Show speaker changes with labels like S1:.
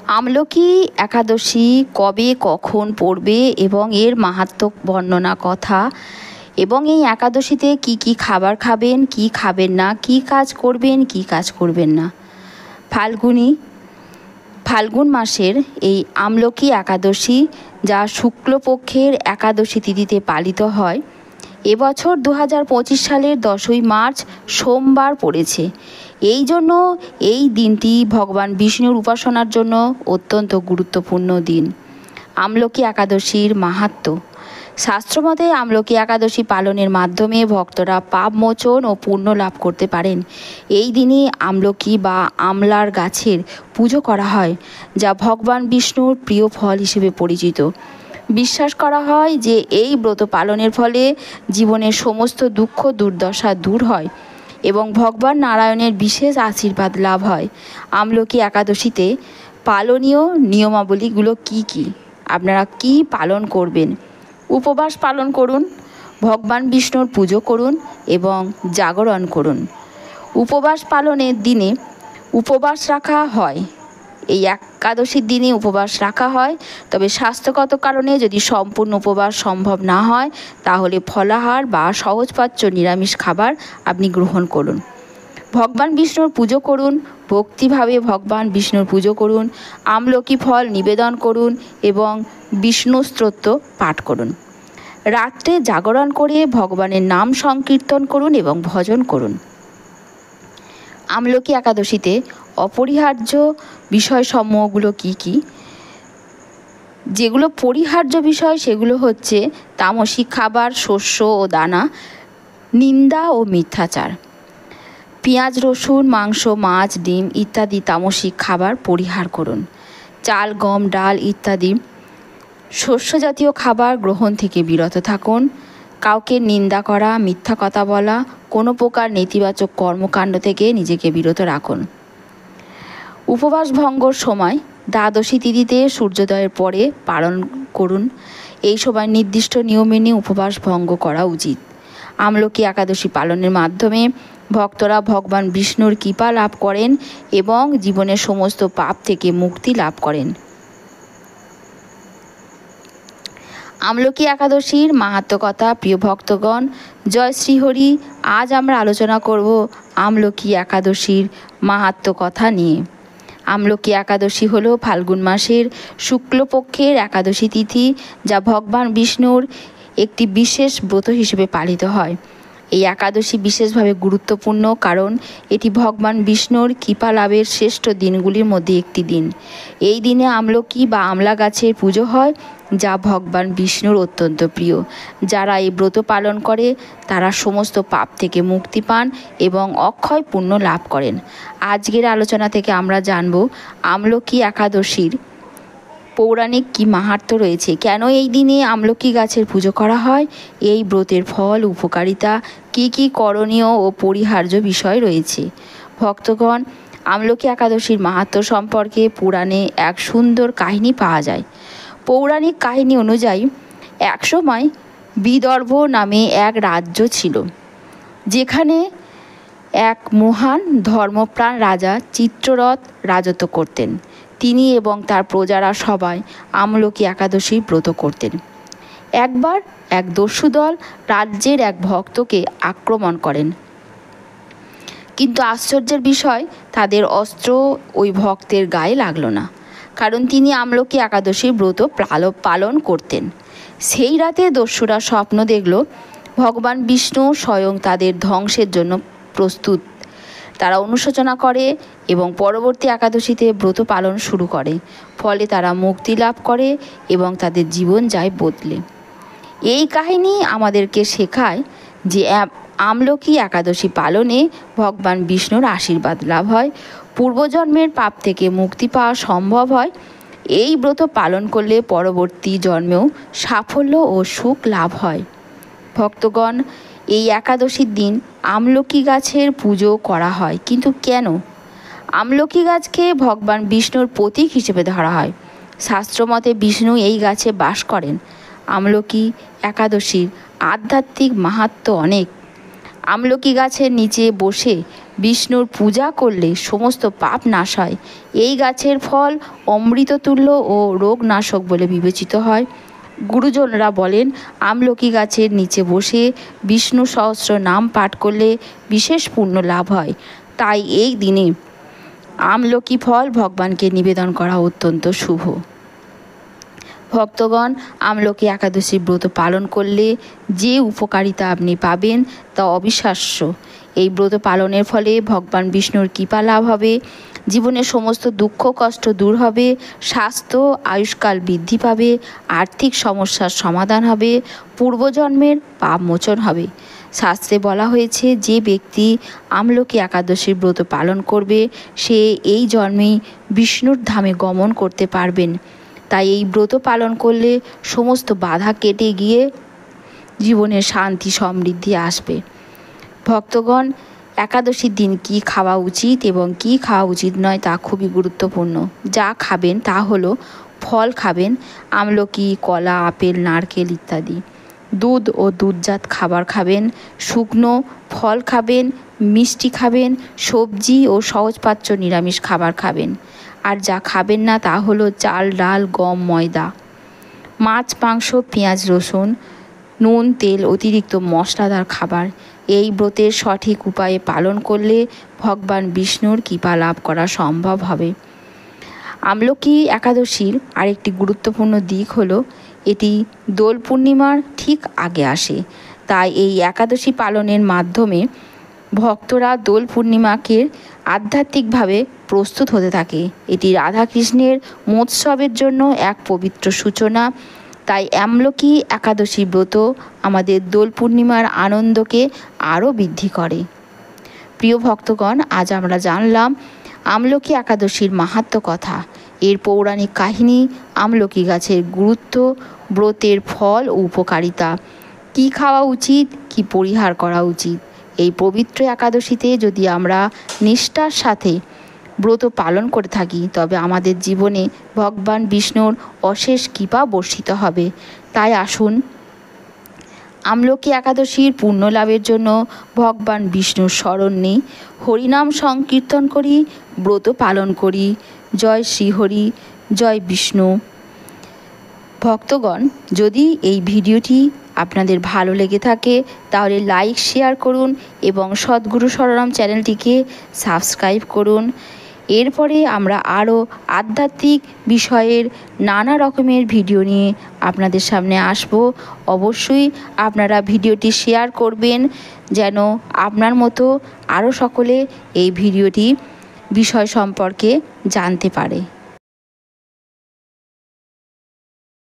S1: আমলকি একাদশী কবে কখন পড়বে এবং এর মাহাত্ম্য বর্ণনা কথা এবং এই একাদশীতে কি কি খাবার খাবেন, কি খাবেন না, কি কাজ করবেন, কি কাজ করবেন না। ফাল্গুন মাসের এই আমলকি একাদশী, যা শুক্লপক্ষের একাদশী তিথিতে পালিত হয়, এবছর 2025 সালের 10ই মার্চ সোমবার পড়েছে। এই জন্য এই দিনটি ভগবান বিষ্ণুর উপাসনার জন্য অত্যন্ত গুরুত্বপূর্ণ দিন। আমলকি একাদশীর মাহাত্ম্য। শাস্ত্রমতে আমলকি একাদশী পালনের মাধ্যমে ভক্তরা পাপমোচন ও পুণ্য লাভ করতে পারেন। এই দিনে আমলকি বা আমলার গাছের পুজো করা হয়, যা ভগবান বিষ্ণুর প্রিয় ফল হিসেবে পরিচিত। বিশ্বাস করা হয় যে এই ব্রত পালনের ফলে জীবনের সমস্ত দুঃখ দুর্দশা দূর হয় এবং ভগবান নারায়ণের বিশেষ আশীর্বাদ লাভ হয়। আমলকি একাদশীতে পালনীয় নিয়মাবলীগুলো কি কি? আপনারা কি পালন করবেন? উপবাস পালন করুন, ভগবান বিষ্ণুর পুজো করুন এবং জাগরণ করুন। উপবাস পালনের দিনে উপবাস রাখা হয়। এই একাদশীর দিনে উপবাস রাখা হয়, তবে স্বাস্থ্যগত কারণে যদি সম্পূর্ণ উপবাস সম্ভব না হয়, তাহলে ফলাহার বা সহজপাচ্য নিরামিষ খাবার আপনি গ্রহণ করুন। ভগবান বিষ্ণুর পুজো করুন, ভক্তিভাবে ভগবান বিষ্ণুর পুজো করুন, আমলকি ফল নিবেদন করুন এবং বিষ্ণু স্তোত্র পাঠ করুন। রাত্রে জাগরণ করে ভগবানের নাম সংকীর্তন করুন এবং ভজন করুন। আমলকি একাদশীতে অপরিহার্য বিষয়সমূহগুলো কি কি? যেগুলো পরিহার্য বিষয় সেগুলো হচ্ছে তামসিক খাবার, শস্য ও দানা, নিন্দা ও মিথ্যাচার। পেঁয়াজ, রসুন, মাংস, মাছ, ডিম ইত্যাদি তামসিক খাবার পরিহার করুন। চাল, গম, ডাল ইত্যাদি শস্য জাতীয় খাবার গ্রহণ থেকে বিরত থাকুন। কাউকে নিন্দা করা, মিথ্যা কথা বলা, কোনো প্রকার নেতিবাচক কর্মকাণ্ড থেকে নিজেকে বিরত রাখুন। উপবাস ভঙ্গর সময় দ্বাদশী তিথিতে সূর্যোদয়ের পরে পালন করুন। এই সময় নির্দিষ্ট নিয়ম মেনে উপবাস ভঙ্গ করা উচিত। আমলকি একাদশী পালনের মাধ্যমে ভক্তরা ভগবান বিষ্ণুর কৃপা লাভ করেন এবং জীবনের সমস্ত পাপ থেকে মুক্তি লাভ করেন। আমলকি একাদশীর মাহাত্ম্য কথা। প্রিয় ভক্তগণ, জয় শ্রীহরি। আজ আমরা আলোচনা করব আমলকি একাদশীর মাহাত্ম্য কথা নিয়ে। আমলকি একাদশী হল ফাল্গুন মাসের শুক্লপক্ষের একাদশী তিথি, যা ভগবান বিষ্ণুর একটি বিশেষ ব্রত হিসেবে পালিত হয়। এই একাদশী বিশেষভাবে গুরুত্বপূর্ণ কারণ এটি ভগবান বিষ্ণুর কৃপা লাভের শ্রেষ্ঠ দিনগুলির মধ্যে একটি দিন। এই দিনে আমলকি বা আমলা গাছের পুজো হয়, যা ভগবান বিষ্ণুর অত্যন্ত প্রিয়। যারা এই ব্রত পালন করে তারা সমস্ত পাপ থেকে মুক্তি পান এবং অক্ষয় পুণ্য লাভ করেন। আজকের আলোচনা থেকে আমরা জানব আমলকি একাদশীর পৌরাণিক কি মাহাত্ম্য রয়েছে, কেন এই দিনে আমলকি গাছের পুজো করা হয়, এই ব্রতের ফল, উপকারিতা, কি কি করণীয় ও পরিহার্য বিষয় রয়েছে। ভক্তগণ, আমলকি একাদশীর মাহাত্ম্য সম্পর্কে পুরাণে এক সুন্দর কাহিনী পাওয়া যায়। পৌরাণিক কাহিনী অনুযায়ী একসময় বিদর্ভ নামে এক রাজ্য ছিল, যেখানে এক মহান ধর্মপ্রাণ রাজা চিত্ররথ রাজত্ব করতেন। তিনি এবং তার প্রজারা সবাই আমলকি একাদশী ব্রত করতেন। একবার এক দস্যুদল রাজ্যের এক ভক্তকে আক্রমণ করেন, কিন্তু আশ্চর্যের বিষয়, তাদের অস্ত্র ওই ভক্তের গায়ে লাগলো না, কারণ তিনি আমলকি একাদশীর ব্রত পালন করতেন। সেই রাতে দস্যুরা স্বপ্ন দেখল ভগবান বিষ্ণু স্বয়ং তাদের ধ্বংসের জন্য প্রস্তুত। তারা অনুশোচনা করে এবং পরবর্তী একাদশীতে ব্রত পালন শুরু করে। ফলে তারা মুক্তি লাভ করে এবং তাদের জীবন যায় বদলে। এই কাহিনী আমাদেরকে শেখায় যে আমলকি একাদশী পালনে ভগবান বিষ্ণুর আশীর্বাদ লাভ হয়, পূর্বজন্মের পাপ থেকে মুক্তি পাওয়া সম্ভব হয়। এই ব্রত পালন করলে পরবর্তী জন্মেও সাফল্য ও সুখ লাভ হয়। ভক্তগণ, এই একাদশীর দিন আমলকি গাছের পুজো করা হয়, কিন্তু কেন? আমলকি গাছকে ভগবান বিষ্ণুর প্রতীক হিসেবে ধরা হয়। শাস্ত্রমতে বিষ্ণু এই গাছে বাস করেন। আমলকি একাদশীর আধ্যাত্মিক মাহাত্ম্য অনেক। আমলকি গাছের নিচে বসে বিষ্ণুর পূজা করলে সমস্ত পাপ নাশ হয়। এই গাছের ফল অমৃততুল্য ও রোগনাশক বলে বিবেচিত হয়। গুরুজনরা বলেন আমলকি গাছের নিচে বসে বিষ্ণু সহস্র নাম পাঠ করলে বিশেষ পুণ্য লাভ হয়। তাই এই দিনে আমলকি ফল ভগবানকে নিবেদন করা অত্যন্ত শুভ। ভক্তগণ, আমলকি একাদশী ব্রত পালন করলে যে উপকারিতা আপনি পাবেন তা অবিশ্বাস্য। এই ব্রত পালনের ফলে ভগবান বিষ্ণুর কৃপা লাভ হবে, জীবনের সমস্ত দুঃখ কষ্ট দূর হবে, স্বাস্থ্য আয়ুষ্কাল বৃদ্ধি পাবে, আর্থিক সমস্যার সমাধান হবে, পূর্বজন্মের পাপ মোচন হবে। শাস্ত্রে বলা হয়েছে যে ব্যক্তি আমলকি একাদশীর ব্রত পালন করবে সে এই জন্মেই বিষ্ণুর ধামে গমন করতে পারবেন। তাই এই ব্রত পালন করলে সমস্ত বাধা কেটে গিয়ে জীবনে শান্তি সমৃদ্ধি আসবে। ভক্তগণ, একাদশীর দিন কি খাওয়া উচিত এবং কি খাওয়া উচিত নয় তা খুবই গুরুত্বপূর্ণ। যা খাবেন তা হলো ফল খাবেন, আমলকি, কলা, আপেল, নারকেল ইত্যাদি। দুধ ও দুধজাত খাবার খাবেন, শুকনো ফল খাবেন, মিষ্টি খাবেন, সবজি ও সহজপাচ্য নিরামিষ খাবার খাবেন। আর যা খাবেন না তা হলো চাল, ডাল, গম, ময়দা, মাছ, মাংস, পেঁয়াজ, রসুন, নুন, তেল, অতিরিক্ত মশলাদার খাবার। এই ব্রতের সঠিক উপায়ে পালন করলে ভগবান বিষ্ণুর কৃপা লাভ করা সম্ভব হবে। আমলকি একাদশীর আরেকটি গুরুত্বপূর্ণ দিক হলো এটি দোল পূর্ণিমার ঠিক আগে আসে। তাই এই একাদশী পালনের মাধ্যমে ভক্তরা দোল পূর্ণিমাকে আধ্যাত্মিকভাবে প্রস্তুত হতে থাকে। এটি রাধাকৃষ্ণের মহোৎসবের জন্য এক পবিত্র সূচনা। তাই আমলকি একাদশী ব্রত আমাদের দোল পূর্ণিমার আনন্দকে আরও বৃদ্ধি করে। প্রিয় ভক্তগণ, আজ আমরা জানলাম আমলকি একাদশীর মাহাত্ম্য কথা, এর পৌরাণিক কাহিনী, আমলকি গাছের গুরুত্ব, ব্রতের ফল ও উপকারিতা, কী খাওয়া উচিত, কী পরিহার করা উচিত। এই পবিত্র একাদশীতে যদি আমরা নিষ্ঠার সাথে ব্রত পালন করে থাকি তবে আমাদের জীবনে ভগবান বিষ্ণুর অশেষ কৃপা বর্ষিত হবে। তাই আসুন আমলকি একাদশীর পুণ্য লাভের জন্য ভগবান বিষ্ণুর শরণ নিই, হরিনাম সংকীর্তন করি, ব্রত পালন করি। জয় শ্রীহরি, জয় বিষ্ণু। ভক্তগণ, যদি এই ভিডিওটি আপনাদের ভালো লেগে থাকে তাহলে লাইক, শেয়ার করুন এবং সদ্গুরু শরণম চ্যানেলটিকে সাবস্ক্রাইব করুন। এরপরে আমরা আরও আধ্যাত্মিক বিষয়ের নানা রকমের ভিডিও নিয়ে আপনাদের সামনে আসব। অবশ্যই আপনারা ভিডিওটি শেয়ার করবেন যেন আপনার মতো আরও সকলে এই ভিডিওটি বিষয় সম্পর্কে জানতে পারে।